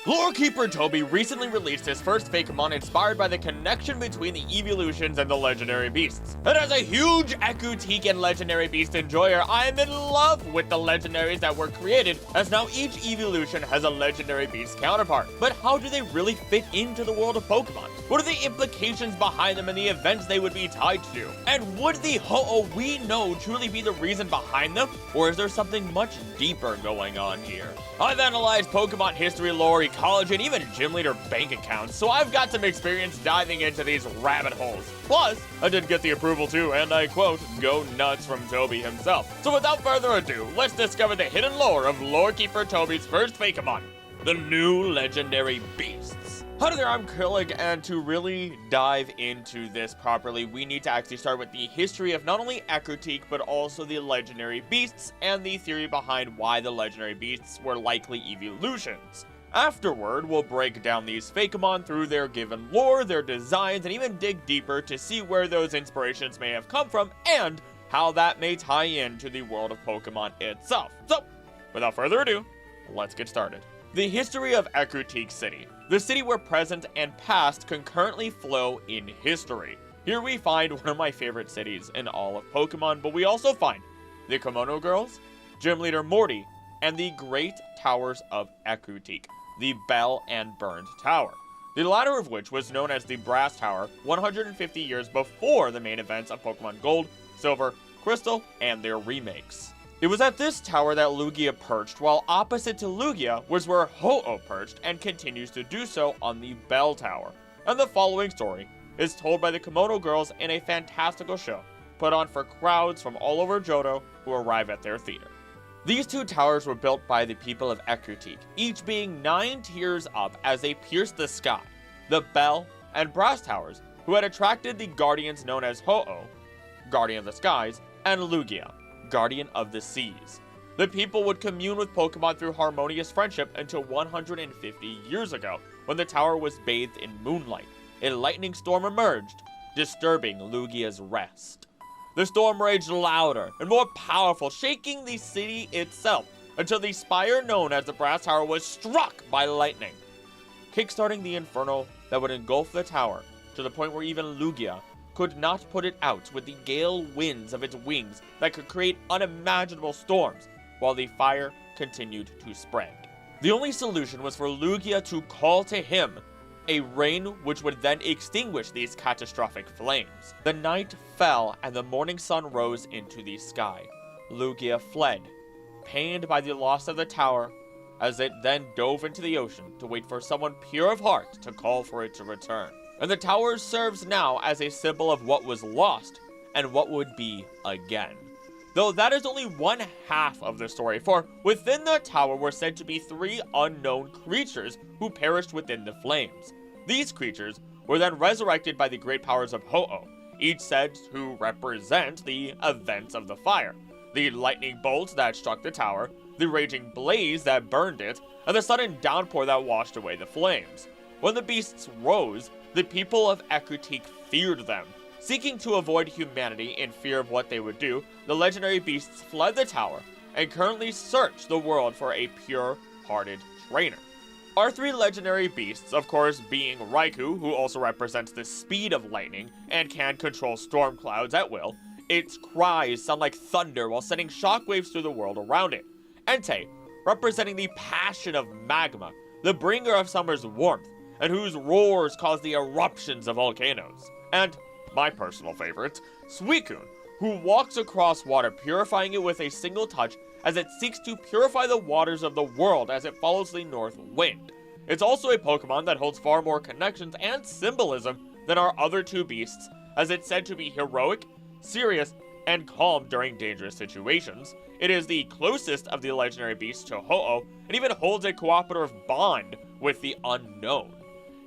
Lore Keeper Toby recently released his first Fakemon inspired by the connection between the Eeveelutions and the legendary beasts. And as a huge Ecruteak and legendary beast enjoyer, I am in love with the legendaries that were created, as now each Eeveelution has a legendary beast counterpart. But how do they really fit into the world of Pokemon? What are the implications behind them and the events they would be tied to? And would the Ho-Oh we know truly be the reason behind them? Or is there something much deeper going on here? I've analyzed Pokemon history, lore, ecology, and even gym leader bank accounts, so I've got some experience diving into these rabbit holes. Plus, I did get the approval too, and I quote, "go nuts" from Toby himself. So without further ado, let's discover the hidden lore of Lore Keeper Toby's first Fakemon, the new legendary beasts. Hi there, I'm Krillig, and to really dive into this properly, we need to actually start with the history of not only Ecruteak, but also the legendary beasts, and the theory behind why the legendary beasts were likely Eeveelutions. Afterward, we'll break down these Fakemon through their given lore, their designs, and even dig deeper to see where those inspirations may have come from, and how that may tie in to the world of Pokemon itself. So, without further ado, let's get started. The history of Ecruteak City, the city where present and past concurrently flow in history. Here we find one of my favorite cities in all of Pokemon, but we also find the Kimono girls, Gym Leader Morty, and the Great Towers of Ecruteak, the Bell and Burned Tower. The latter of which was known as the Brass Tower 150 years before the main events of Pokemon Gold, Silver, Crystal, and their remakes. It was at this tower that Lugia perched, while opposite to Lugia was where Ho-Oh perched and continues to do so on the Bell Tower. And the following story is told by the Kimono girls in a fantastical show put on for crowds from all over Johto who arrive at their theater. These two towers were built by the people of Ecruteak, each being 9 tiers up as they pierced the sky. The Bell and Brass Towers, who had attracted the guardians known as Ho-Oh, Guardian of the Skies, and Lugia, Guardian of the Seas. The people would commune with Pokemon through harmonious friendship until 150 years ago, when the tower was bathed in moonlight. A lightning storm emerged, disturbing Lugia's rest. The storm raged louder and more powerful, shaking the city itself, until the spire known as the Brass Tower was struck by lightning, kickstarting the inferno that would engulf the tower, to the point where even Lugia could not put it out with the gale winds of its wings that could create unimaginable storms, while the fire continued to spread. The only solution was for Lugia to call to him a rain which would then extinguish these catastrophic flames. The night fell and the morning sun rose into the sky. Lugia fled, pained by the loss of the tower, as it then dove into the ocean to wait for someone pure of heart to call for it to return. And the tower serves now as a symbol of what was lost and what would be again. Though that is only one half of the story, for within the tower were said to be 3 unknown creatures who perished within the flames. These creatures were then resurrected by the great powers of Ho-Oh, each said to represent the events of the fire: the lightning bolt that struck the tower, the raging blaze that burned it, and the sudden downpour that washed away the flames. When the beasts rose, the people of Ecruteak feared them. Seeking to avoid humanity in fear of what they would do, the legendary beasts fled the tower and currently search the world for a pure-hearted trainer. Our 3 legendary beasts, of course, being Raikou, who also represents the speed of lightning and can control storm clouds at will. Its cries sound like thunder while sending shockwaves through the world around it. Entei, representing the passion of magma, the bringer of summer's warmth, and whose roars cause the eruptions of volcanoes. And my personal favorite, Suicune, who walks across water, purifying it with a single touch as it seeks to purify the waters of the world as it follows the north wind. It's also a Pokemon that holds far more connections and symbolism than our other 2 beasts, as it's said to be heroic, serious, and calm during dangerous situations. It is the closest of the legendary beasts to Ho-Oh, and even holds a cooperative bond with the unknown.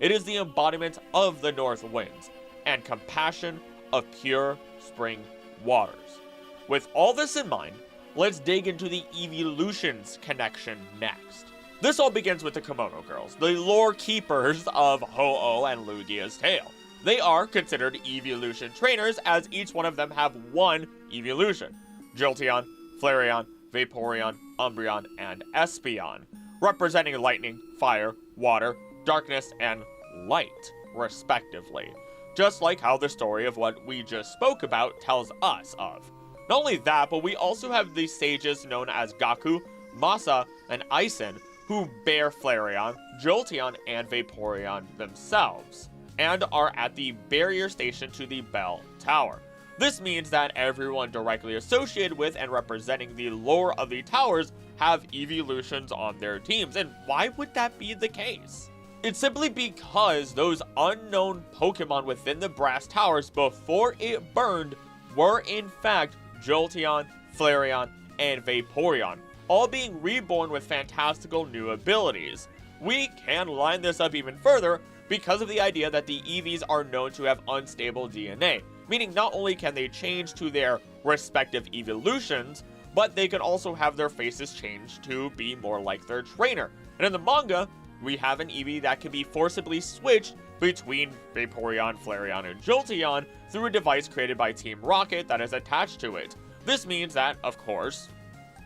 It is the embodiment of the north winds and compassion of pure spring waters. With all this in mind, let's dig into the Eeveelutions connection next. This all begins with the Kimono girls, the lore keepers of Ho-Oh and Lugia's tale. They are considered Eeveelution trainers, as each one of them have 1 Eeveelution: Jolteon, Flareon, Vaporeon, Umbreon, and Espeon, representing lightning, fire, water, darkness, and light, respectively. Just like how the story of what we just spoke about tells us of. Not only that, but we also have these sages known as Gaku, Masa, and Ison, who bear Flareon, Jolteon, and Vaporeon themselves, and are at the barrier station to the Bell Tower. This means that everyone directly associated with and representing the lore of the towers have Eeveelutions on their teams, and why would that be the case? It's simply because those unknown Pokemon within the Brass Towers before it burned were in fact Jolteon, Flareon, and Vaporeon, all being reborn with fantastical new abilities. We can line this up even further because of the idea that the Eevees are known to have unstable DNA, meaning not only can they change to their respective evolutions, but they can also have their faces changed to be more like their trainer. And in the manga, we have an Eevee that can be forcibly switched between Vaporeon, Flareon, and Jolteon through a device created by Team Rocket that is attached to it. This means that, of course,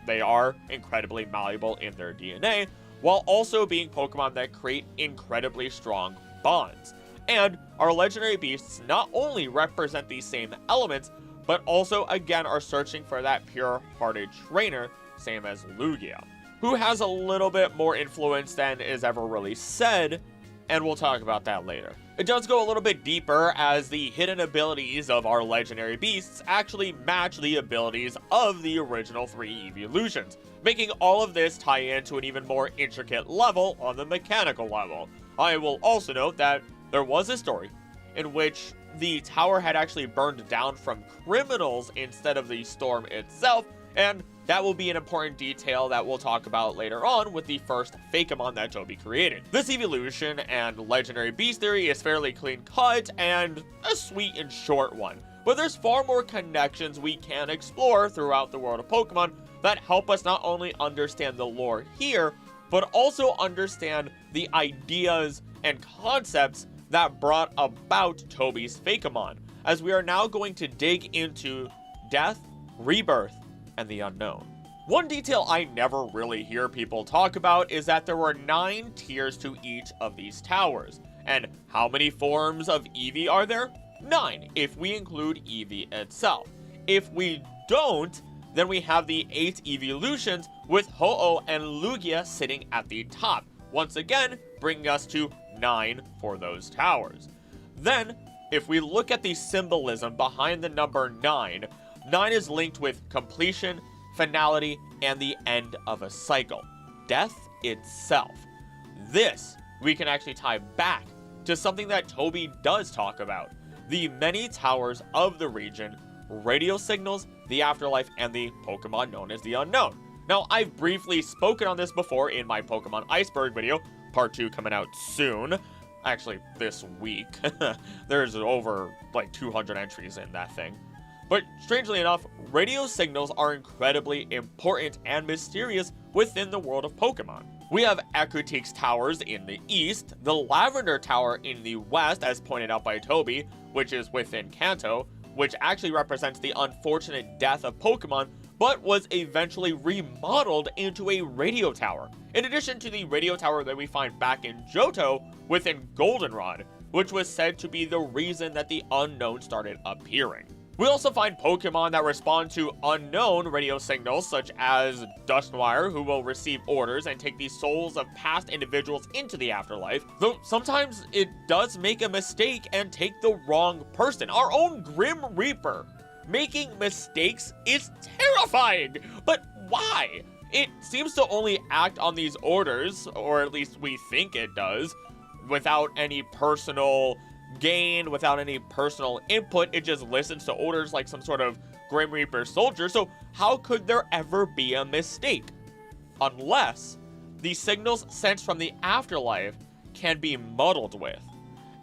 they are incredibly malleable in their DNA, while also being Pokemon that create incredibly strong bonds. And our legendary beasts not only represent these same elements, but also again are searching for that pure-hearted trainer, same as Lugia, who has a little bit more influence than is ever really said, and we'll talk about that later. It does go a little bit deeper as the hidden abilities of our legendary beasts actually match the abilities of the original 3 Eeveelutions, making all of this tie into an even more intricate level on the mechanical level. I will also note that there was a story in which the tower had actually burned down from criminals instead of the storm itself, and that will be an important detail that we'll talk about later on with the first Fakemon that Toby created. This evolution and legendary beast theory is fairly clean cut and a sweet and short one, but there's far more connections we can explore throughout the world of Pokemon that help us not only understand the lore here, but also understand the ideas and concepts that brought about Toby's Fakemon, as we are now going to dig into Death, Rebirth, and the Unown. One detail I never really hear people talk about is that there were 9 tiers to each of these towers. And how many forms of Eevee are there? 9, if we include Eevee itself. If we don't, then we have the 8 Eeveelutions with Ho-Oh and Lugia sitting at the top, once again bringing us to 9 for those towers. Then, if we look at the symbolism behind the number 9, 9 is linked with completion, finality, and the end of a cycle. Death itself. This we can actually tie back to something that Toby does talk about. The many towers of the region, radio signals, the afterlife, and the Pokemon known as the Unown. Now, I've briefly spoken on this before in my Pokemon Iceberg video, part 2 coming out soon. Actually, this week. There's over like 200 entries in that thing. But strangely enough, radio signals are incredibly important and mysterious within the world of Pokemon. We have Ecruteak's towers in the east, the Lavender Tower in the west, as pointed out by Toby, which is within Kanto, which actually represents the unfortunate death of Pokemon, but was eventually remodeled into a radio tower, in addition to the radio tower that we find back in Johto within Goldenrod, which was said to be the reason that the Unown started appearing. We also find Pokemon that respond to unknown radio signals, such as Dusknoir, who will receive orders and take the souls of past individuals into the afterlife, though sometimes it does make a mistake and take the wrong person. Our own Grim Reaper. Making mistakes is terrifying, but why? It seems to only act on these orders, or at least we think it does, without any personal gain, without any personal input. It just listens to orders like some sort of Grim Reaper soldier, so how could there ever be a mistake? Unless the signals sent from the afterlife can be muddled with.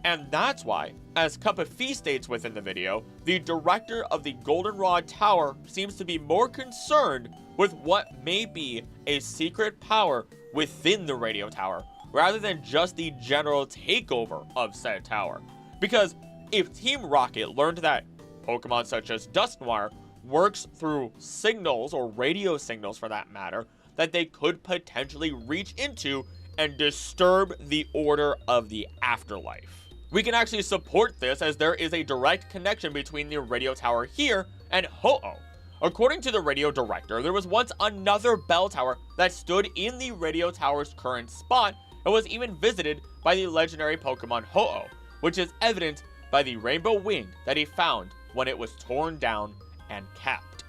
And that's why, as Cup of Fee states within the video, the director of the Goldenrod Tower seems to be more concerned with what may be a secret power within the radio tower, rather than just the general takeover of said tower. Because if Team Rocket learned that Pokemon such as Dusknoir works through signals, or radio signals for that matter, that they could potentially reach into and disturb the order of the afterlife. We can actually support this as there is a direct connection between the radio tower here and Ho-Oh. According to the radio director, there was once another bell tower that stood in the radio tower's current spot and was even visited by the legendary Pokemon Ho-Oh, which is evident by the rainbow wing that he found when it was torn down and capped.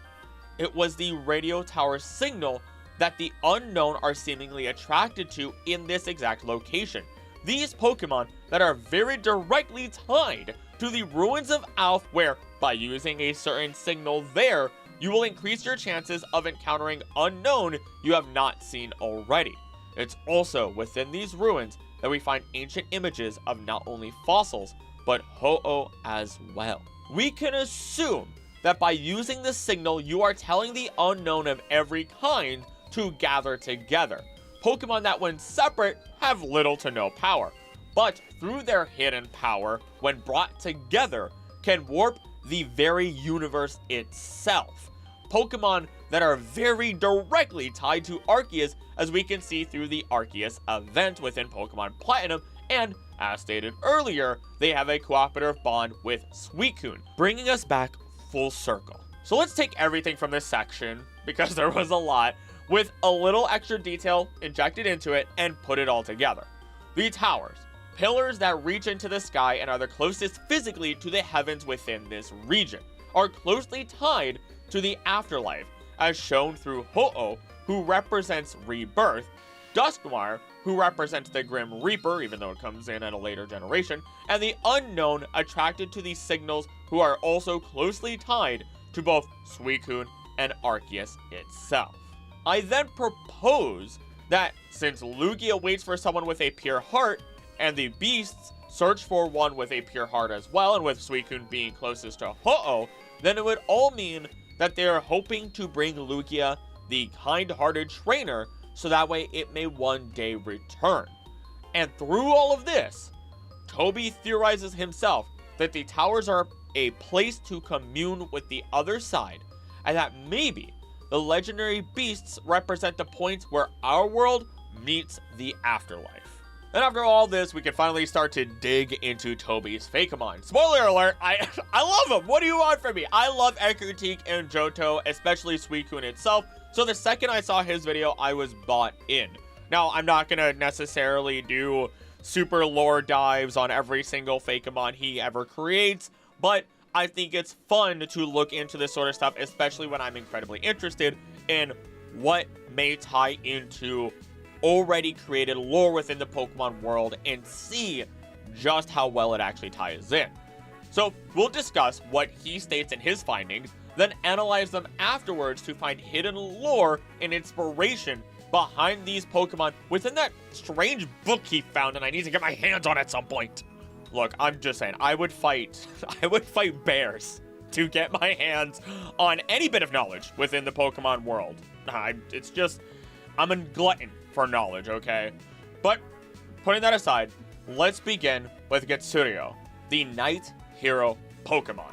It was the radio tower signal that the Unown are seemingly attracted to in this exact location. These Pokemon that are very directly tied to the ruins of Alph, where by using a certain signal there, you will increase your chances of encountering Unown you have not seen already. It's also within these ruins that we find ancient images of not only fossils, but Ho-Oh as well. We can assume that by using the signal, you are telling the Unown of every kind to gather together. Pokemon that when separate have little to no power, but through their hidden power, when brought together, can warp the very universe itself. Pokemon that are very directly tied to Arceus, as we can see through the Arceus event within Pokemon Platinum, and as stated earlier, they have a cooperative bond with Suicune, bringing us back full circle. So let's take everything from this section, because there was a lot, with a little extra detail injected into it and put it all together. The towers, pillars that reach into the sky and are the closest physically to the heavens within this region, are closely tied to the afterlife, as shown through Ho-Oh, who represents Rebirth, Dusknoir, who represents the Grim Reaper, even though it comes in at a later generation, and the Unown attracted to these signals, who are also closely tied to both Suicune and Arceus itself. I then propose that since Lugia waits for someone with a pure heart, and the beasts search for one with a pure heart as well, and with Suicune being closest to Ho-Oh, then it would all mean that they are hoping to bring Lugia, the kind-hearted trainer, so that way it may one day return. And through all of this, Toby theorizes himself that the towers are a place to commune with the other side, and that maybe the legendary beasts represent the points where our world meets the afterlife. And after all this, we can finally start to dig into Toby's Fakemon. Spoiler alert, I love him. What do you want from me? I love Ecruteak and Johto, especially Suicune itself. So the second I saw his video, I was bought in. Now, I'm not going to necessarily do super lore dives on every single Fakemon he ever creates, but I think it's fun to look into this sort of stuff, especially when I'm incredibly interested in what may tie into already created lore within the Pokemon world and see just how well it actually ties in. So we'll discuss what he states in his findings, then analyze them afterwards to find hidden lore and inspiration behind these Pokemon within that strange book he found, and I need to get my hands on at some point. Look, I'm just saying, I would fight bears to get my hands on any bit of knowledge within the Pokemon world. I'm a glutton for knowledge, okay? But putting that aside, let's begin with Getsurio, the Knight Hero Pokemon.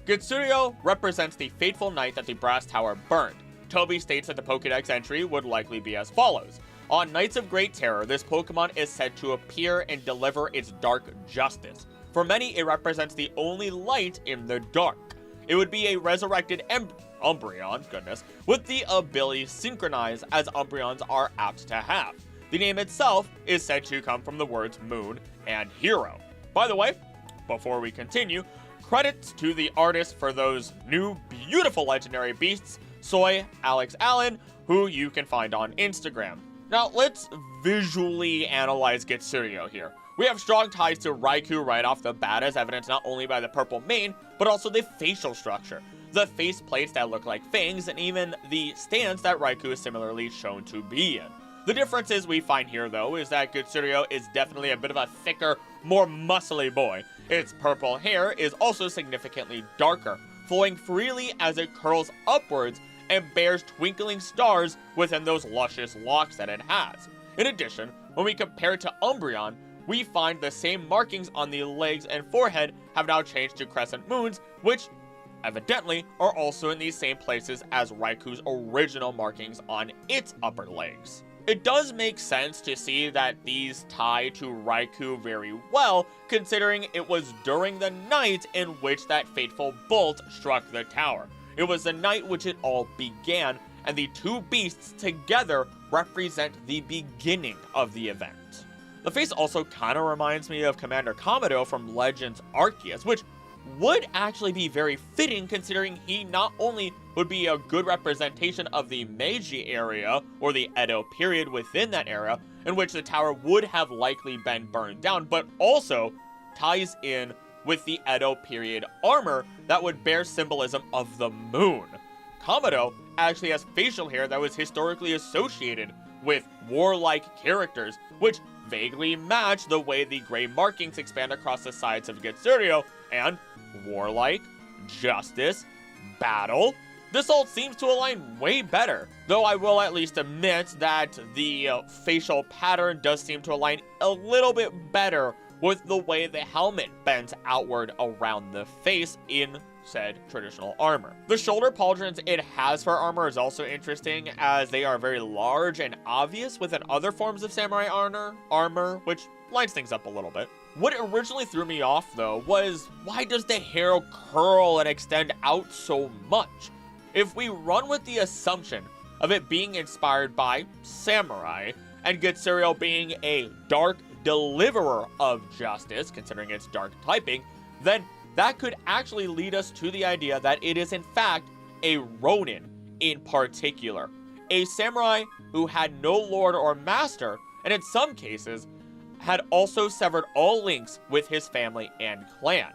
Getsurio represents the fateful night that the Brass Tower burned. Toby states that the Pokédex entry would likely be as follows. On Nights of Great Terror, this Pokemon is said to appear and deliver its dark justice. For many, it represents the only light in the dark. It would be a resurrected Umbreon, with the ability Synchronize, as Umbreons are apt to have. The name itself is said to come from the words moon and hero. By the way, before we continue, credits to the artist for those new beautiful legendary beasts, Soy Alex Allen, who you can find on Instagram. Now, let's visually analyze Getsurio here. We have strong ties to Raikou right off the bat, as evidenced not only by the purple mane, but also the facial structure. The face plates that look like fangs, and even the stance that Raikou is similarly shown to be in. The differences we find here, though, is that Getsurio is definitely a bit of a thicker, more muscly boy. Its purple hair is also significantly darker, flowing freely as it curls upwards and bears twinkling stars within those luscious locks that it has. In addition, when we compare it to Umbreon, we find the same markings on the legs and forehead have now changed to crescent moons, which evidently are also in these same places as Raikou's original markings on its upper legs. It does make sense to see that these tie to Raikou very well, considering it was during the night in which that fateful bolt struck the tower. It was the night which it all began, and the two beasts together represent the beginning of the event. The face also kind of reminds me of Commander Kimono from Legends Arceus, which would actually be very fitting considering he not only would be a good representation of the Meiji area, or the Edo period within that era, in which the tower would have likely been burned down, but also ties in with the Edo period armor that would bear symbolism of the moon. Kimono actually has facial hair that was historically associated with warlike characters, which vaguely match the way the gray markings expand across the sides of Getsurio, and warlike, justice, battle. This all seems to align way better, though I will at least admit that the facial pattern does seem to align a little bit better with the way the helmet bends outward around the face in said traditional armor. The shoulder pauldrons it has for armor is also interesting, as they are very large and obvious within other forms of samurai armor, which lines things up a little bit. What originally threw me off though was, why does the hair curl and extend out so much? If we run with the assumption of it being inspired by samurai, and Getsurio being a dark deliverer of justice, considering its dark typing, then that could actually lead us to the idea that it is in fact a Ronin in particular. A samurai who had no lord or master, and in some cases, had also severed all links with his family and clan.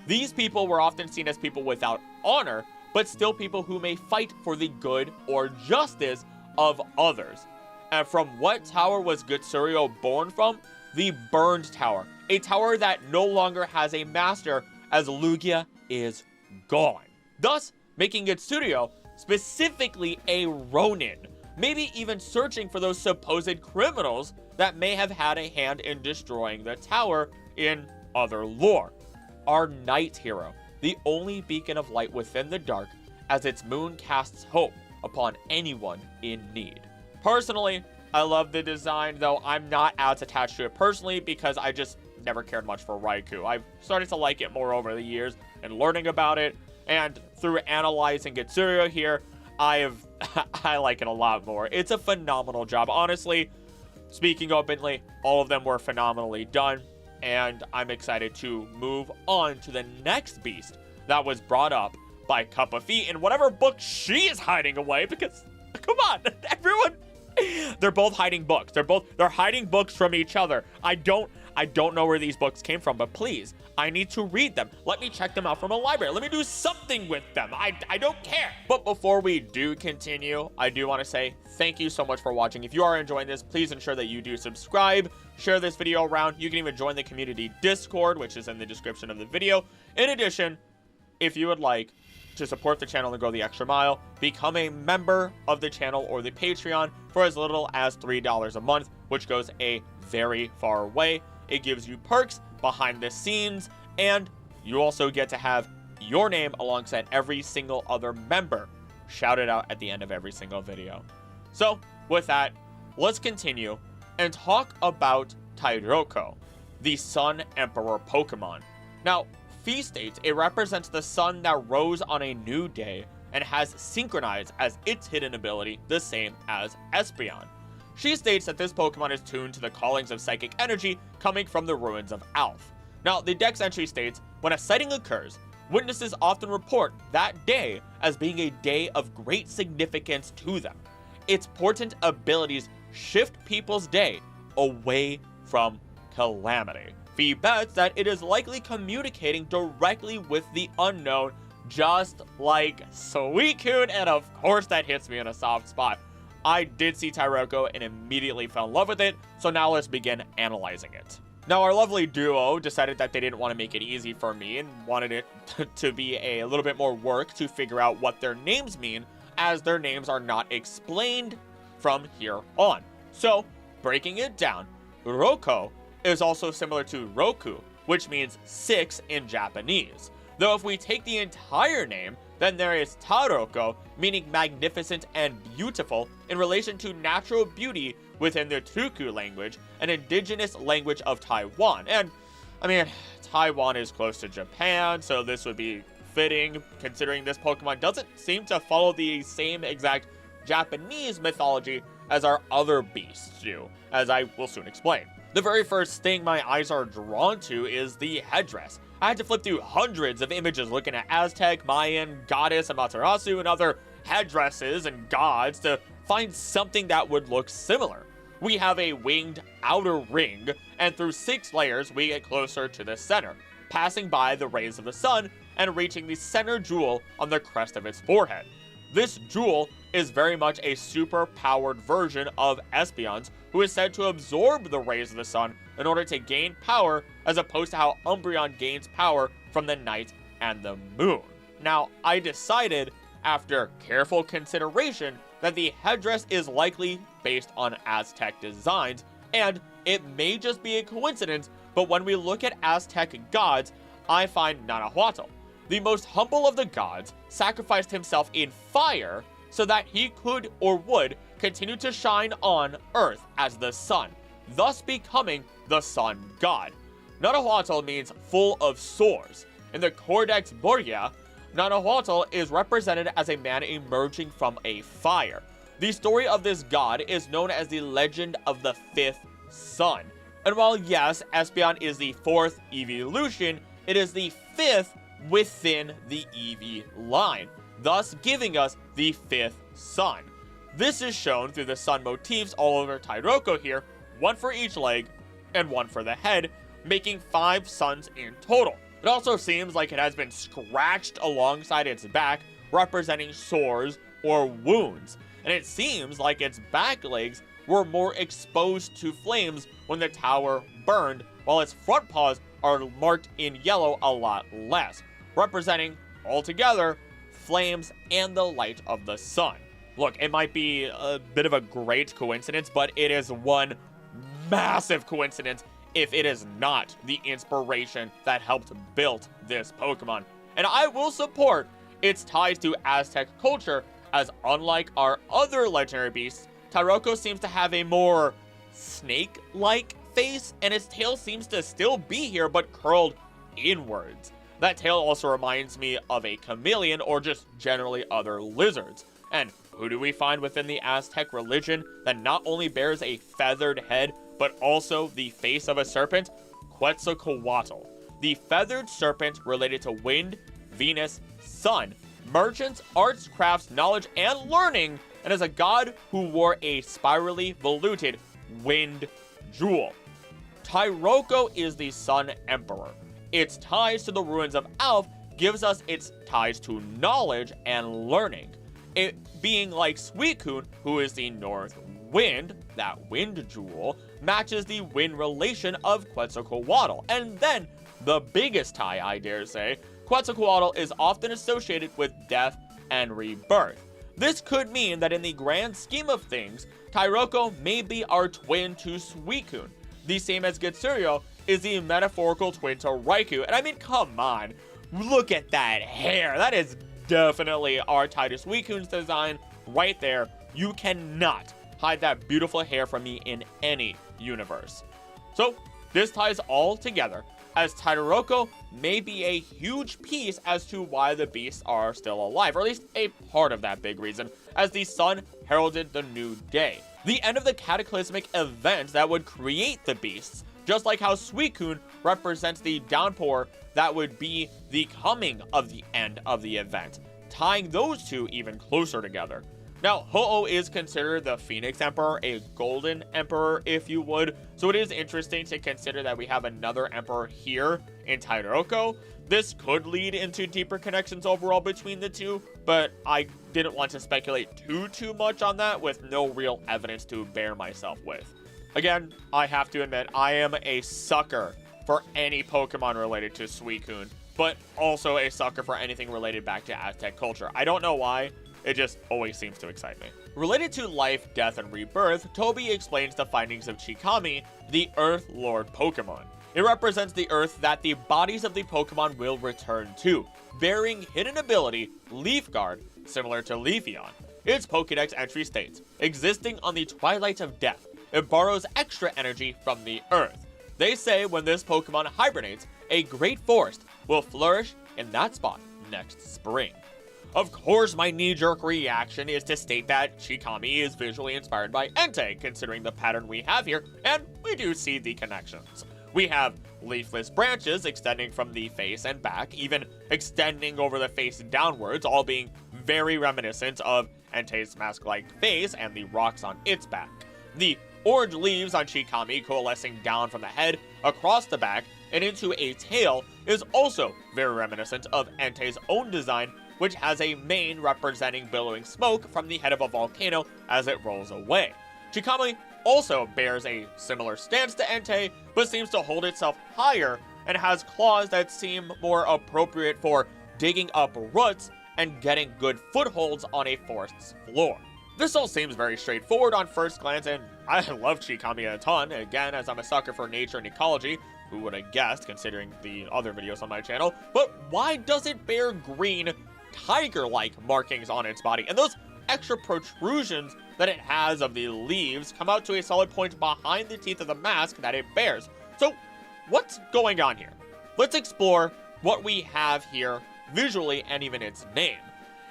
These people were often seen as people without honor, but still people who may fight for the good or justice of others. And from what tower was Getsurio born from? The Burned Tower, a tower that no longer has a master, as Lugia is gone, thus making Getsurio specifically a Ronin, maybe even searching for those supposed criminals that may have had a hand in destroying the tower in other lore. Our night hero, the only beacon of light within the dark, as its moon casts hope upon anyone in need. Personally, I love the design, though I'm not as attached to it personally because I just never cared much for Raikou. I've started to like it more over the years and learning about it, and through analyzing Getsurio here, I like it a lot more. It's a phenomenal job. Honestly, speaking openly, all of them were phenomenally done, and I'm excited to move on to the next beast that was brought up by Cup of Feet in whatever book she is hiding away, because, come on, everyone, they're both hiding books. They're hiding books from each other. I don't know where these books came from, but please, I need to read them. Let me check them out from a library. Let me do something with them. I don't care. But before we do continue, I do want to say thank you so much for watching. If you are enjoying this, please ensure that you do subscribe, share this video around. You can even join the community Discord, which is in the description of the video. In addition, if you would like to support the channel and go the extra mile, become a member of the channel or the Patreon for as little as $3 a month, which goes a very far way. It gives you perks behind the scenes, and you also get to have your name alongside every single other member shouted out at the end of every single video. So with that, let's continue and talk about Taiyroko, the Sun Emperor Pokemon. Now, Fee states it represents the sun that rose on a new day and has synchronized as its hidden ability, the same as Espeon. She states that this Pokemon is tuned to the callings of psychic energy coming from the ruins of Alph. Now, the Dex entry states, when a sighting occurs, witnesses often report that day as being a day of great significance to them. Its portent abilities shift people's day away from calamity. Fee bets that it is likely communicating directly with the unknown, just like Suicune, and of course that hits me in a soft spot. I did see Taiyroko and immediately fell in love with it, so now let's begin analyzing it. Now, our lovely duo decided that they didn't want to make it easy for me and wanted it to be a little bit more work to figure out what their names mean, as their names are not explained from here on. So, breaking it down, Roko is also similar to Roku, which means 6 in Japanese. Though if we take the entire name, Then there is Taiyroko, meaning magnificent and beautiful in relation to natural beauty within the Turku language, an indigenous language of Taiwan. And, I mean, Taiwan is close to Japan, so this would be fitting, considering this Pokemon doesn't seem to follow the same exact Japanese mythology as our other beasts do, as I will soon explain. The very first thing my eyes are drawn to is the headdress. I had to flip through hundreds of images looking at Aztec, Mayan, Goddess, Amaterasu, and other headdresses and gods to find something that would look similar. We have a winged outer ring, and through 6 layers we get closer to the center, passing by the rays of the sun and reaching the center jewel on the crest of its forehead. This jewel is very much a super-powered version of Espeon's, who is said to absorb the rays of the sun in order to gain power, as opposed to how Umbreon gains power from the night and the moon. Now, I decided, after careful consideration, that the headdress is likely based on Aztec designs, and it may just be a coincidence, but when we look at Aztec gods, I find Nanahuatl, the most humble of the gods, sacrificed himself in fire so that he could or would continue to shine on Earth as the sun, thus becoming the sun god. Nanahuatl means full of sores. In the Codex Borgia, Nanahuatl is represented as a man emerging from a fire. The story of this god is known as the legend of the 5th sun. And while yes, Espeon is the 4th Eeveelution, it is the 5th within the Eevee line, thus giving us the 5th sun. This is shown through the sun motifs all over Taiyroko here, 1 for each leg and 1 for the head, making 5 suns in total. It also seems like it has been scratched alongside its back, representing sores or wounds, and it seems like its back legs were more exposed to flames when the tower burned, while its front paws are marked in yellow a lot less, representing, altogether, flames and the light of the sun. Look, it might be a bit of a great coincidence, but it is one massive coincidence if it is not the inspiration that helped build this Pokemon. And I will support its ties to Aztec culture, as unlike our other legendary beasts, Taiyroko seems to have a more snake-like face, and its tail seems to still be here but curled inwards. That tail also reminds me of a chameleon or just generally other lizards. And who do we find within the Aztec religion that not only bears a feathered head, but also the face of a serpent? Quetzalcoatl, the feathered serpent related to wind, Venus, sun, merchants, arts, crafts, knowledge, and learning, and is a god who wore a spirally voluted wind jewel. Taiyroko is the Sun Emperor. Its ties to the ruins of Alph gives us its ties to knowledge and learning. It being like Suicune, who is the North Wind, that wind jewel, matches the wind relation of Quetzalcoatl. And then, the biggest tie, I dare say, Quetzalcoatl is often associated with death and rebirth. This could mean that in the grand scheme of things, Taiyroko may be our twin to Suicune, the same as Getsurio is the metaphorical twin to Raikou. And I mean, come on, look at that hair. That is definitely our tie to Suicune's design right there. You cannot hide that beautiful hair from me in any universe. So this ties all together, as Taiyroko may be a huge piece as to why the beasts are still alive, or at least a part of that big reason, as the sun heralded the new day, the end of the cataclysmic event that would create the beasts, just like how Suicune represents the downpour that would be the coming of the end of the event, tying those two even closer together. Now, Ho-Oh is considered the Phoenix Emperor, a golden emperor, if you would, so it is interesting to consider that we have another emperor here in Taiyroko. This could lead into deeper connections overall between the two, but I didn't want to speculate too much on that with no real evidence to bear myself with. Again, I have to admit, I am a sucker for any Pokemon related to Suicune, but also a sucker for anything related back to Aztec culture. I don't know why. It just always seems to excite me. Related to life, death, and rebirth, Toby explains the findings of Chikami, the Earth Lord Pokemon. It represents the earth that the bodies of the Pokemon will return to, bearing hidden ability Leaf Guard, similar to Leafeon. Its Pokédex entry states, existing on the twilight of death, it borrows extra energy from the earth. They say when this Pokemon hibernates, a great forest will flourish in that spot next spring. Of course, my knee-jerk reaction is to state that Chikami is visually inspired by Entei, considering the pattern we have here, and we do see the connections. We have leafless branches extending from the face and back, even extending over the face downwards, all being very reminiscent of Entei's mask-like face and the rocks on its back. The orange leaves on Chikami coalescing down from the head, across the back, and into a tail is also very reminiscent of Entei's own design, which has a mane representing billowing smoke from the head of a volcano as it rolls away. Chikami also bears a similar stance to Entei, but seems to hold itself higher and has claws that seem more appropriate for digging up roots and getting good footholds on a forest's floor. This all seems very straightforward on first glance, and I love Chikami a ton, again, as I'm a sucker for nature and ecology. Who would have guessed, considering the other videos on my channel? But why does it bear green, tiger-like markings on its body? And those extra protrusions that it has of the leaves come out to a solid point behind the teeth of the mask that it bears. So, what's going on here? Let's explore what we have here visually and even its name.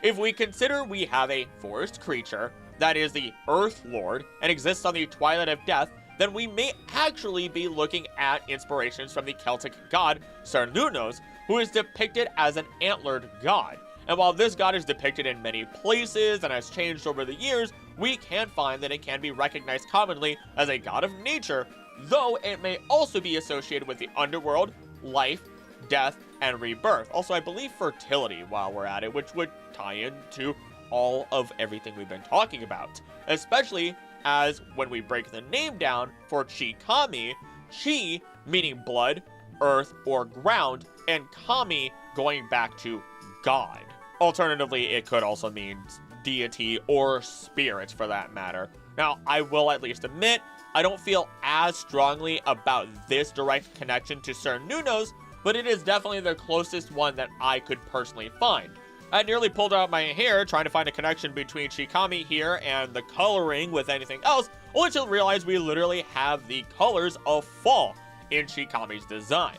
If we consider we have a forest creature that is the Earth Lord and exists on the Twilight of Death, then we may actually be looking at inspirations from the Celtic god Cernunnos, who is depicted as an antlered god. And while this god is depicted in many places and has changed over the years, we can find that it can be recognized commonly as a god of nature, though it may also be associated with the underworld, life, death, and rebirth. Also, I believe fertility while we're at it, which would tie into all of everything we've been talking about, especially as when we break the name down for Chikami, Chi meaning blood, earth, or ground, and Kami going back to God. Alternatively, it could also mean deity or spirits for that matter. Now, I will at least admit, I don't feel as strongly about this direct connection to Cernunnos, but it is definitely the closest one that I could personally find. I nearly pulled out my hair trying to find a connection between Chikami here and the coloring with anything else, only to realize we literally have the colors of fall in Chikami's design.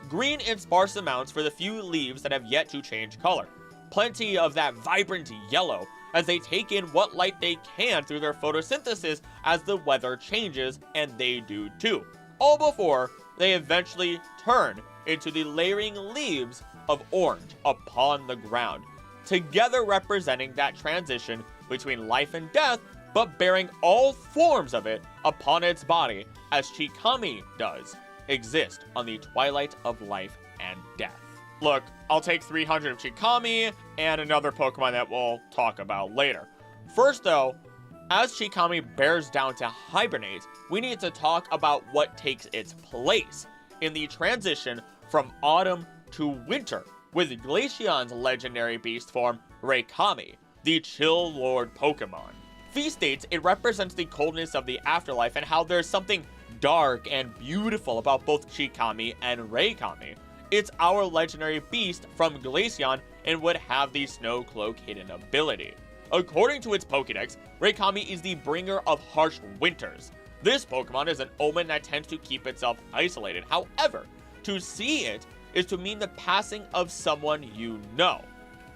Green in sparse amounts for the few leaves that have yet to change color. Plenty of that vibrant yellow as they take in what light they can through their photosynthesis as the weather changes, and they do too. All before they eventually turn into the layering leaves of orange upon the ground, together representing that transition between life and death, but bearing all forms of it upon its body, as Chikami does exist on the twilight of life and death. Look, I'll take 300 of Chikami and another Pokemon that we'll talk about later. First though, as Chikami bears down to hibernate, we need to talk about what takes its place in the transition from autumn to winter, with Glaceon's legendary beast form, Reikami, the Chill Lord Pokemon. Fee states it represents the coldness of the afterlife and how there's something dark and beautiful about both Chikami and Reikami. It's our legendary beast from Glaceon and would have the Snow Cloak hidden ability. According to its Pokédex, Reikami is the bringer of harsh winters. This Pokemon is an omen that tends to keep itself isolated. However, to see it is to mean the passing of someone you know.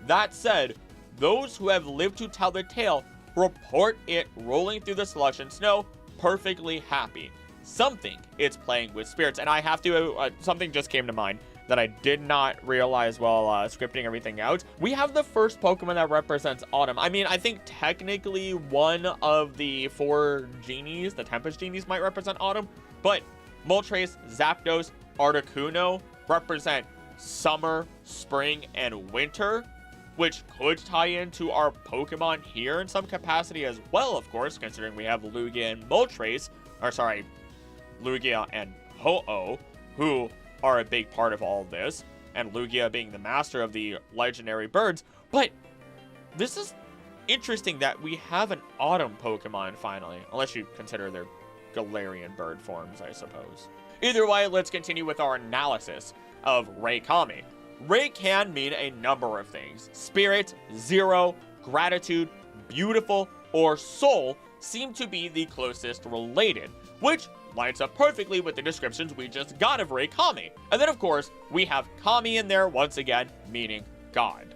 That said, those who have lived to tell the tale report it rolling through the slush and snow perfectly happy. Something it's playing with spirits, and I have to, something just came to mind that I did not realize while scripting everything out. We have the first Pokemon that represents autumn. I mean, I think technically one of the 4 genies, the Tempest genies, might represent autumn, but Moltres, Zapdos, Articuno represent summer, spring, and winter, which could tie into our Pokemon here in some capacity as well, of course, considering we have Lugia and Moltres, or sorry, Lugia and Ho-Oh, who are a big part of all of this, and Lugia being the master of the legendary birds. But this is interesting that we have an autumn Pokemon finally, unless you consider their Galarian bird forms, I suppose. Either way, let's continue with our analysis of Reikami. Rei can mean a number of things. Spirit, zero, gratitude, beautiful, or soul seem to be the closest related, which lines up perfectly with the descriptions we just got of Reikami. And then of course, we have Kami in there once again, meaning God.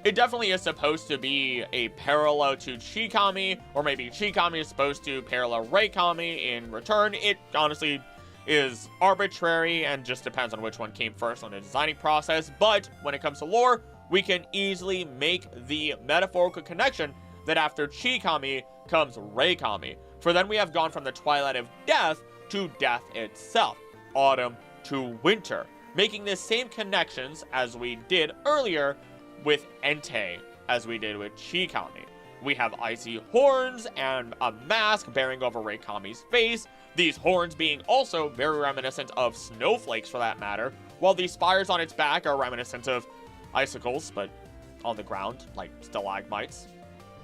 It definitely is supposed to be a parallel to Chikami, or maybe Chikami is supposed to parallel Reikami in return. It honestly is arbitrary and just depends on which one came first on the designing process, but when it comes to lore, we can easily make the metaphorical connection that after Chikami comes Reikami, for then we have gone from the twilight of death to death itself, autumn to winter, making the same connections as we did earlier with Entei as we did with Chikami. We have icy horns and a mask bearing over Reikami's face, these horns being also very reminiscent of snowflakes for that matter, while the spires on its back are reminiscent of icicles, but on the ground, like stalagmites.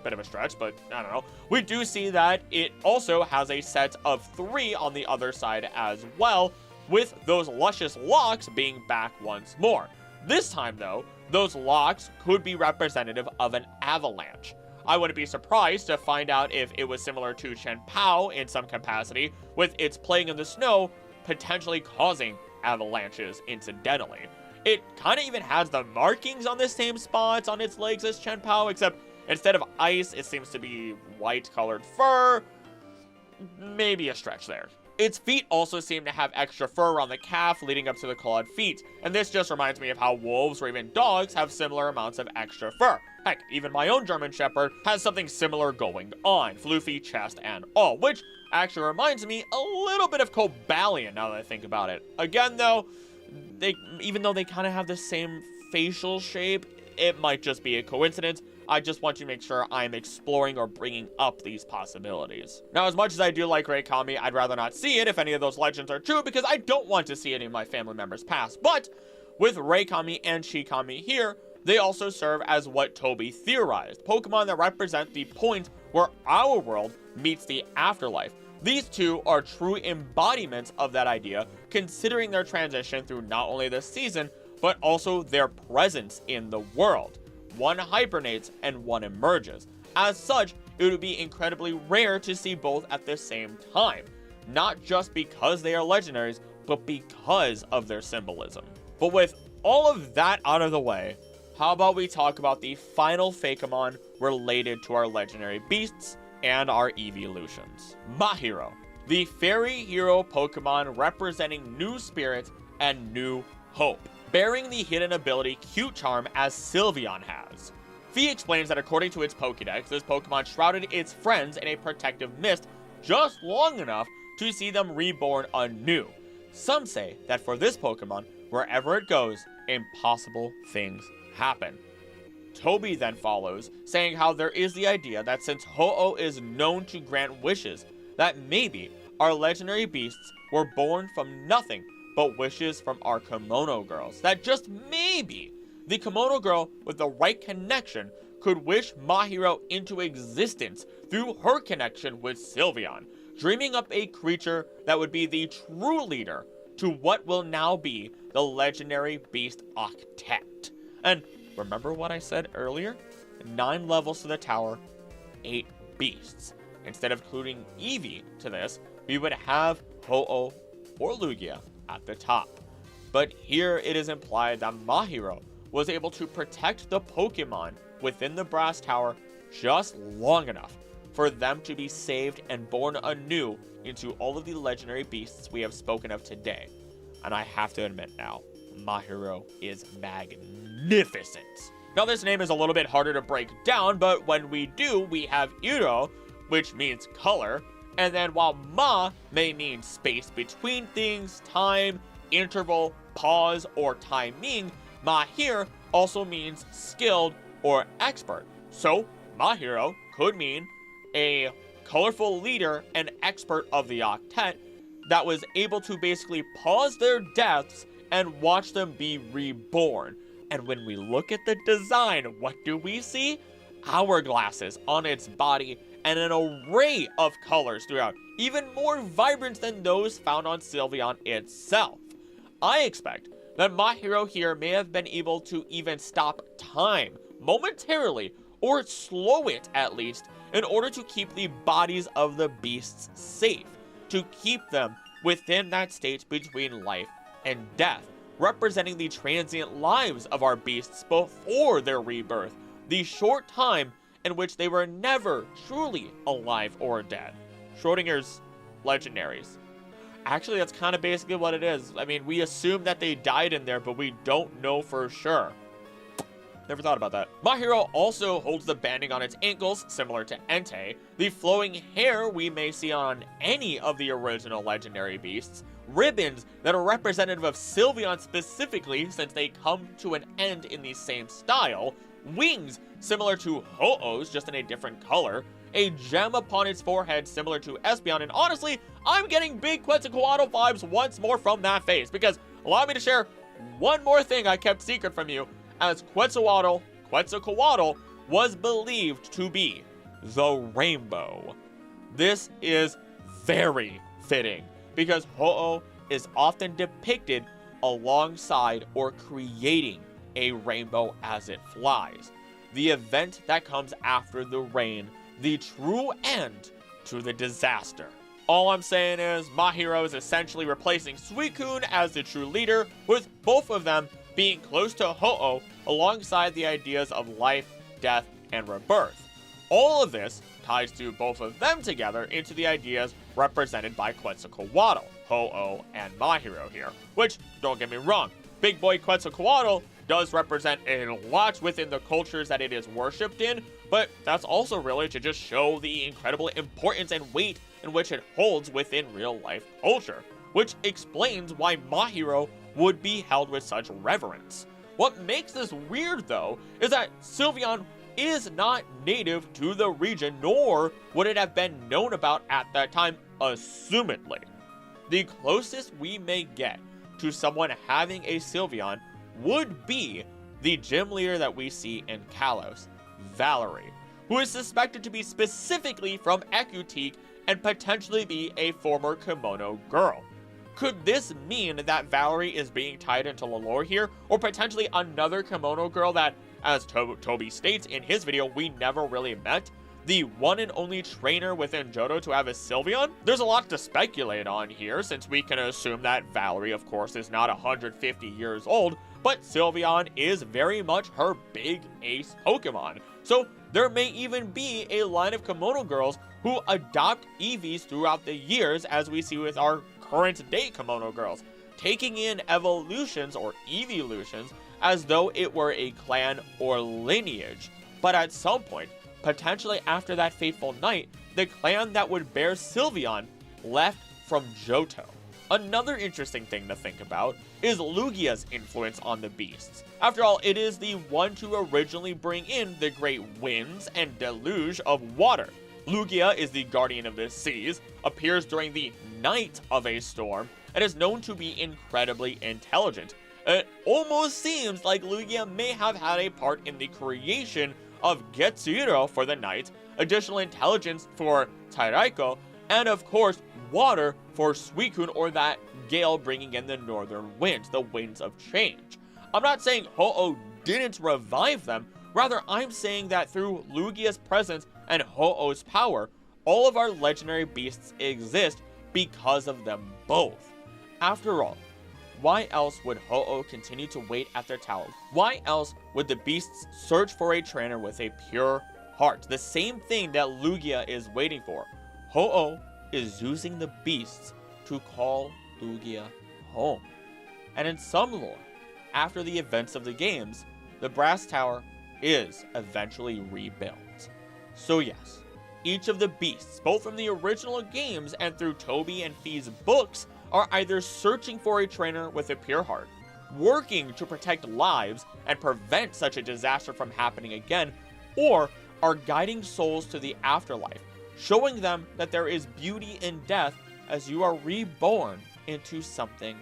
Bit of a stretch, but I don't know. We do see that it also has a set of 3 on the other side as well, with those luscious locks being back once more. This time though, those locks could be representative of an avalanche. I wouldn't be surprised to find out if it was similar to Chien-Pao in some capacity, with its playing in the snow potentially causing avalanches incidentally. It kind of even has the markings on the same spots on its legs as Chien-Pao, except instead of ice, it seems to be white-colored fur. Maybe a stretch there. Its feet also seem to have extra fur around the calf leading up to the clawed feet, and this just reminds me of how wolves or even dogs have similar amounts of extra fur. Heck, even my own German Shepherd has something similar going on, floofy chest and all, which actually reminds me a little bit of Cobalion now that I think about it. Again though, even though they kind of have the same facial shape, it might just be a coincidence. I just want to make sure I'm exploring or bringing up these possibilities. Now, as much as I do like Reikami, I'd rather not see it if any of those legends are true, because I don't want to see any of my family members pass. But with Reikami and Chikami here, they also serve as what Toby theorized, Pokemon that represent the point where our world meets the afterlife. These two are true embodiments of that idea, considering their transition through not only this season, but also their presence in the world. One hibernates and one emerges. As such, it would be incredibly rare to see both at the same time. Not just because they are legendaries, but because of their symbolism. But with all of that out of the way, how about we talk about the final Fakemon related to our legendary beasts and our Eeveelutions. Mahiro, the fairy hero Pokemon representing new spirit and new hope, bearing the hidden ability Cute Charm as Sylveon has. Fee explains that according to its Pokédex, this Pokemon shrouded its friends in a protective mist just long enough to see them reborn anew. Some say that for this Pokemon, wherever it goes, impossible things happen. Toby then follows, saying how there is the idea that since Ho-Oh is known to grant wishes, that maybe our legendary beasts were born from nothing but wishes from our Kimono girls. That just maybe the Kimono girl with the right connection could wish Mahiro into existence through her connection with Sylveon, dreaming up a creature that would be the true leader to what will now be the legendary beast Octet. And remember what I said earlier? 9 levels to the tower, 8 beasts. Instead of including Eevee to this, we would have Ho-Oh or Lugia at the top. But here it is implied that Mahiro was able to protect the Pokemon within the Brass Tower just long enough for them to be saved and born anew into all of the legendary beasts we have spoken of today. And I have to admit now, Mahiro is magnificent. Now this name is a little bit harder to break down, but when we do, we have Iro, which means color, and then while Ma may mean space between things, time, interval, pause, or timing, Mahir also means skilled or expert. So Mahiro could mean a colorful leader and expert of the Octet that was able to basically pause their deaths and watch them be reborn. And when we look at the design, what do we see? Hourglasses on its body and an array of colors throughout, even more vibrant than those found on Sylveon itself. I expect that Mahiro here may have been able to even stop time momentarily, or slow it at least, in order to keep the bodies of the beasts safe, to keep them within that state between life and death, representing the transient lives of our beasts before their rebirth, the short time in which they were never truly alive or dead. Schrodinger's legendaries. Actually, that's kind of basically what it is. I mean, we assume that they died in there, but we don't know for sure. Never thought about that. Mahiro also holds the banding on its ankles, similar to Entei, the flowing hair we may see on any of the original legendary beasts, ribbons that are representative of Sylveon specifically since they come to an end in the same style, wings similar to Ho-Oh's just in a different color, a gem upon its forehead similar to Espeon, and honestly, I'm getting big Quetzalcoatl vibes once more from that face, because allow me to share one more thing I kept secret from you, as Quetzalcoatl was believed to be the rainbow. This is very fitting, because Ho-Oh is often depicted alongside or creating a rainbow as it flies. The event that comes after the rain, the true end to the disaster. All I'm saying is Mahiro is essentially replacing Suicune as the true leader, with both of them being close to Ho-Oh alongside the ideas of life, death, and rebirth. All of this ties to both of them together into the ideas represented by Quetzalcoatl, Ho-Oh, and Mahiro here, which, don't get me wrong, Big Boy Quetzalcoatl does represent a lot within the cultures that it is worshipped in, but that's also really to just show the incredible importance and weight in which it holds within real-life culture, which explains why Mahiro would be held with such reverence. What makes this weird, though, is that Sylveon is not native to the region, nor would it have been known about at that time, assumedly. The closest we may get to someone having a Sylveon would be the gym leader that we see in Kalos, Valerie, who is suspected to be specifically from Ecruteak and potentially be a former Kimono girl. Could this mean that Valerie is being tied into the lore here, or potentially another Kimono girl that, as Toby states in his video, we never really met? The one and only trainer within Johto to have a Sylveon? There's a lot to speculate on here, since we can assume that Valerie, of course, is not 150 years old, but Sylveon is very much her big ace Pokemon. So there may even be a line of Kimono girls who adopt Eevees throughout the years, as we see with our current day Kimono girls, taking in evolutions or Eeveelutions as though it were a clan or lineage. But at some point, potentially after that fateful night, the clan that would bear Sylveon left from Johto. Another interesting thing to think about is Lugia's influence on the beasts. After all, it is the one to originally bring in the great winds and deluge of water. Lugia is the guardian of the seas, appears during the night of a storm, and is known to be incredibly intelligent. It almost seems like Lugia may have had a part in the creation of Getsurio for the night, additional intelligence for Taiyroko, and of course, water for Suicune, or that gale bringing in the northern winds, the winds of change. I'm not saying Ho-Oh didn't revive them, rather I'm saying that through Lugia's presence and Ho-Oh's power, all of our legendary beasts exist because of them both. After all, why else would Ho-Oh continue to wait at their towers? Why else would the beasts search for a trainer with a pure heart? The same thing that Lugia is waiting for. Ho-Oh is using the beasts to call Lugia home. And in some lore, after the events of the games, the Brass Tower is eventually rebuilt. So yes, each of the beasts, both from the original games and through Toby and Fee's books, are either searching for a trainer with a pure heart, working to protect lives and prevent such a disaster from happening again, or are guiding souls to the afterlife, showing them that there is beauty in death as you are reborn into something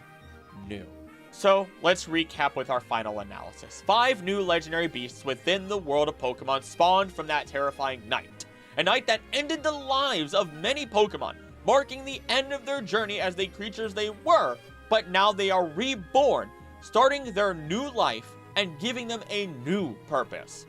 new. So let's recap with our final analysis. 5 new legendary beasts within the world of Pokemon spawned from that terrifying night. a night that ended the lives of many Pokemon, marking the end of their journey as the creatures they were, but now they are reborn, starting their new life and giving them a new purpose.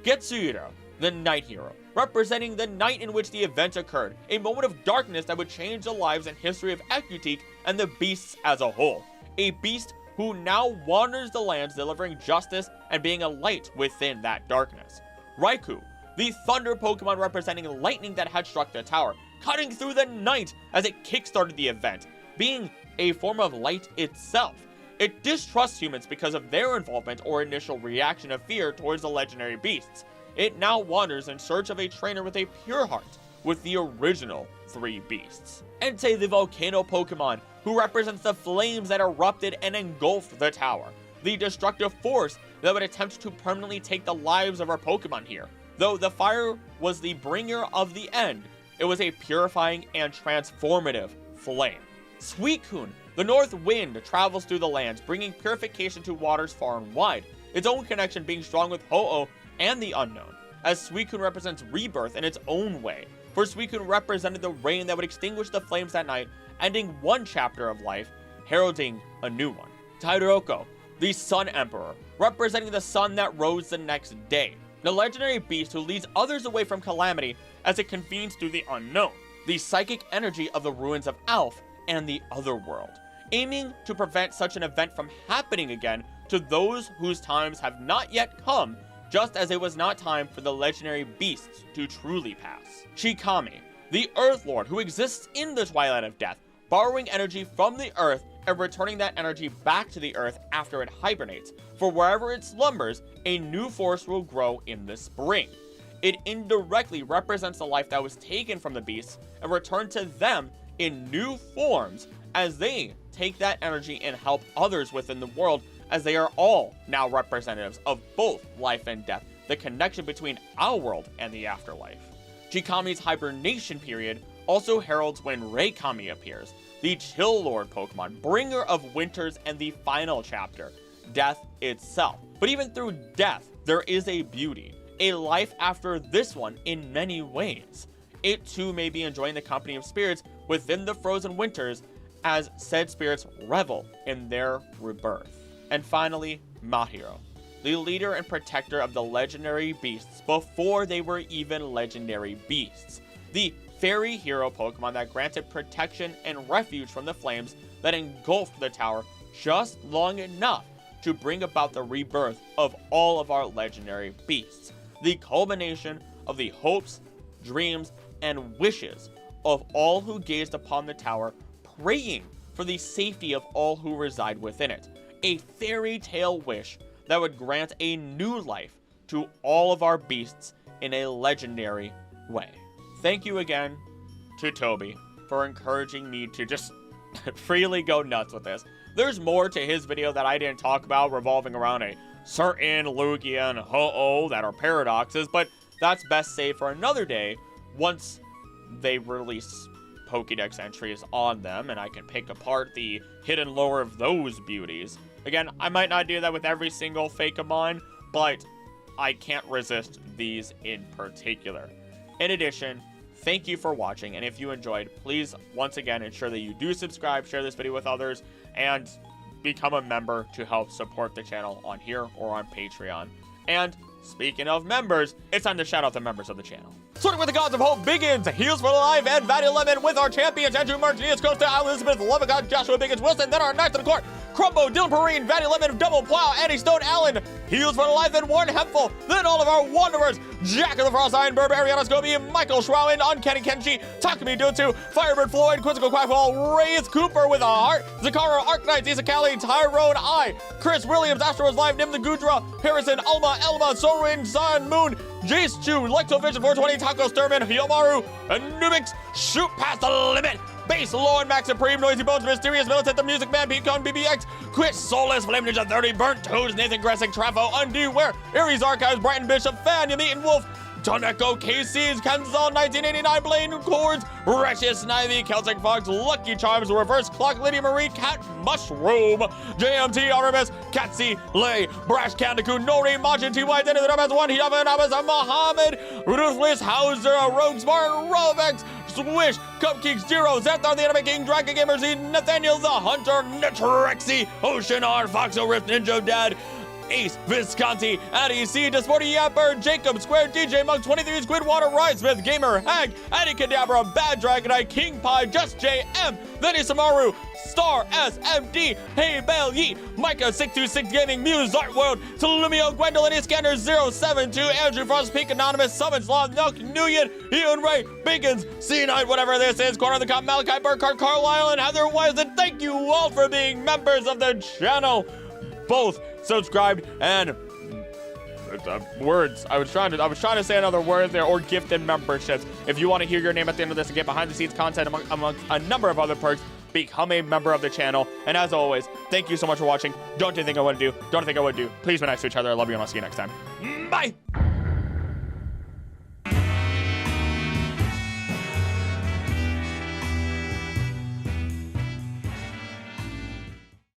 Getsurio, the Night Hero, representing the night in which the event occurred, a moment of darkness that would change the lives and history of Ecruteak and the beasts as a whole. A beast who now wanders the lands delivering justice and being a light within that darkness. Raikou, the Thunder Pokemon representing lightning that had struck the tower, cutting through the night as it kickstarted the event, being a form of light itself. It distrusts humans because of their involvement or initial reaction of fear towards the legendary beasts. It now wanders in search of a trainer with a pure heart, with the original 3 beasts. Entei, the Volcano Pokemon, who represents the flames that erupted and engulfed the tower, the destructive force that would attempt to permanently take the lives of our Pokemon here. Though the fire was the bringer of the end, it was a purifying and transformative flame. Suicune, the North Wind, travels through the lands, bringing purification to waters far and wide, its own connection being strong with Ho-Oh and the Unown, as Suicune represents rebirth in its own way, for Suicune represented the rain that would extinguish the flames that night, ending one chapter of life, heralding a new one. Taiyroko, the Sun Emperor, representing the sun that rose the next day, the legendary beast who leads others away from calamity as it convenes through the unknown, the psychic energy of the ruins of Alph and the Otherworld, aiming to prevent such an event from happening again to those whose times have not yet come, just as it was not time for the legendary beasts to truly pass. Chikami, the Earth Lord who exists in the Twilight of Death, borrowing energy from the Earth and returning that energy back to the Earth after it hibernates, for wherever it slumbers, a new force will grow in the spring. It indirectly represents the life that was taken from the beasts and returned to them in new forms as they take that energy and help others within the world, as they are all now representatives of both life and death, the connection between our world and the afterlife. Chikami's hibernation period also heralds when Reikami appears, the Chill Lord Pokemon, bringer of winters and the final chapter, death itself. But even through death, there is a beauty, a life after this one in many ways. It too may be enjoying the company of spirits within the frozen winters as said spirits revel in their rebirth. And finally, Mahiro, the leader and protector of the legendary beasts before they were even legendary beasts. The fairy hero Pokemon that granted protection and refuge from the flames that engulfed the tower just long enough to bring about the rebirth of all of our legendary beasts. The culmination of the hopes, dreams, and wishes of all who gazed upon the tower, praying for the safety of all who reside within it. A fairy tale wish that would grant a new life to all of our beasts in a legendary way. Thank you again to Toby for encouraging me to just freely go nuts with this. There's more to his video that I didn't talk about revolving around a certain Lugia and Ho-Oh that are paradoxes, but that's best saved for another day once they release Pokédex entries on them and I can pick apart the hidden lore of those beauties. Again, I might not do that with every single Fakemon, but I can't resist these in particular. In addition, thank you for watching, and if you enjoyed, please once again ensure that you do subscribe, share this video with others, and become a member to help support the channel on here or on Patreon. And speaking of members, it's time to shout out the members of the channel. Starting with the Gods of Hope begins Heals for the Life and Vatty Lemon with our champions Andrew Martinez, Costa, Elizabeth, Lovagod, Joshua Biggins, Wilson, then our Knights of the Court, Crumbo, Dylan Perrine, Vatty Lemon, Double Plow, Andy Stone, Allen, Heals for the Life and Warren Hempful, then all of our Wanderers, Jack of the Frost, Iron Burb, Ariana Scobie, Michael Shrowen, Uncanny Kenshi, Takumi Dutsu, Firebird Floyd, Quizzical Quackball, Reyes Cooper with a heart, Zakara, Arknights, Isakali, Tyrone, I, Chris Williams, Astros Live, Nim the Gudra, Harrison, Alma, Elma, Sorin, Sun, Moon, Jace Chu, Lectovision 420, Taco Sturman, Hyomaru, Anubix, Shoot Past the Limit, Base Lord, Max Supreme, Noisy Bones, Mysterious Militant, The Music Man, Peacon, BBX, Quit, Soulless, Flame Ninja 30, Burnt Toes, Nathan Gressick, Trafo, Undo, Where, Aries Archives, Brighton Bishop, Fania, the Eaten Wolf, Toneko KC's, Kenzel 1989 Blaine Chords, Precious Snivy, Celtic Fox, Lucky Charms, Reverse Clock, Lydia Marie, Cat Mushroom, JMT, Aramis, Katsi, Lay, Brash Candicoot, Nori, Majin, TY, Dennis, Ramas, One, Hiyavan, Abbas, Mohammed, Ruthless, Hauser, Rogue Smart, Rovex, Swish, Cupcakes, Zero, Zethar, the Anime King, Dragon Gamer Z, Nathaniel the Hunter, Nitrexy, Ocean R, Foxo Rift, Ninja Dad, Ace, Visconti, Addy C, Desporty Yapper, Jacob, Square, DJ Monk, 23, Squidwater, Rhinesmith, Gamer, Hag, Addy Kadabra, Bad Dragonite, King Pie, Just JM, Vinny Samaru, Star SMD, Hey Bell Yee, Micah 626 Gaming, Muse Art World, Tulumio, Gwendolyn, Scanner 072, Andrew Frost, Peak Anonymous, Summons Law, Nook, Nguyen, Ian Ray, Bacons, C9, whatever this is, Corner of the Cop, Malachi Burkhardt, Carlisle, and Heather Wise, and thank you all for being members of the channel. Both subscribed and words. I was trying to say another word there, or gifted memberships. If you want to hear your name at the end of this and get behind the scenes content among a number of other perks, become a member of the channel. And as always, thank you so much for watching. Don't you think I would do? Don't think I would do? Please be nice to each other. I love you, and I'll see you next time. Bye.